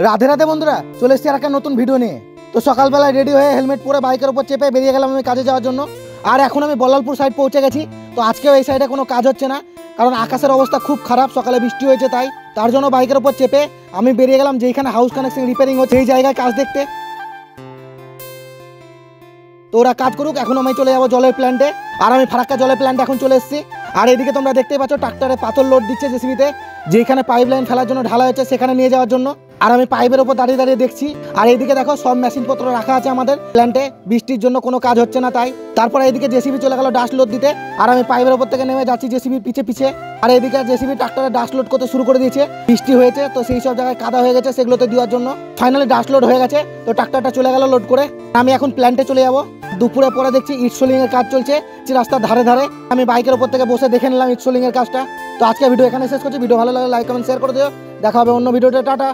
রাধে রাধে বন্ধুরা, চলে এসেছি আর একটা নতুন ভিডিও নিয়ে। তো সকালবেলায় রেডি হয়ে হেলমেট পরে বাইকের উপর চেপে বেরিয়ে গেলাম আমি কাজে যাওয়ার জন্য। আর এখন আমি বল্লালপুর সাইড পৌঁছে গেছি। তো আজকেও এই সাইডে কোনো কাজ হচ্ছে না, কারণ আকাশের অবস্থা খুব খারাপ, সকালে বৃষ্টি হয়েছে, তার জন্য বাইকের উপর চেপে আমি বেরিয়ে গেলাম যেখানে হাউস কানেকশন রিপেয়ারিং হচ্ছে এই জায়গায় কাজ দেখতে। তো ওরা কাজ করুক, এখন আমি চলে যাবো জলের প্ল্যান্টে। আর আমি ফারাক্কা জলের প্ল্যান্টে এখন চলে এসেছি। আর এদিকে তোমরা দেখতেই পাচ্ছ ট্রাক্টরে পাথর লোড দিচ্ছে জেসিবিতে, যেখানে পাইপ লাইন ফেলার জন্য ঢালা হচ্ছে সেখানে নিয়ে যাওয়ার জন্য। আর আমি পাইপের উপর দাঁড়িয়ে দাঁড়িয়ে দেখছি। আর এইদিকে দেখো সব মেশিনপত্র রাখা আছে আমাদের প্ল্যান্টে, বৃষ্টির জন্য কোনো কাজ হচ্ছে না তাই। তারপরে এইদিকে জেসিবি চলে গেল ডাস্ট লোড দিতে, আর আমি পাইপের উপর থেকে নেমে যাচ্ছি জেসিবির পিছে পিছে। আর এইদিকে জেসিবি ট্রাক্টরে ডাস্ট লোড করতে শুরু করে দিয়েছে, বৃষ্টি হয়েছে তো সেই সব জায়গায় কাদা হয়ে গেছে, সেগুলোতে দেওয়ার জন্য ফাইনালি ডাস্ট লোড হয়ে গেছে। তো ট্রাক্টরটা চলে গেল লোড করে। আমি এখন প্ল্যান্টে চলে যাবো। দুপুরে পরে দেখছি ইটসোলিং এর কাজ চলছে রাস্তার ধারে ধারে। আমি বাইকের উপর থেকে বসে দেখে নিলাম ইটসোলিং এর কাজটা। তো আজকে ভিডিও এখানে শেষ করছি। ভিডিও ভালো লাগলে লাইক কমেন্ট শেয়ার করে দিও। দেখা হবে অন্য ভিডিওতে। টাটা।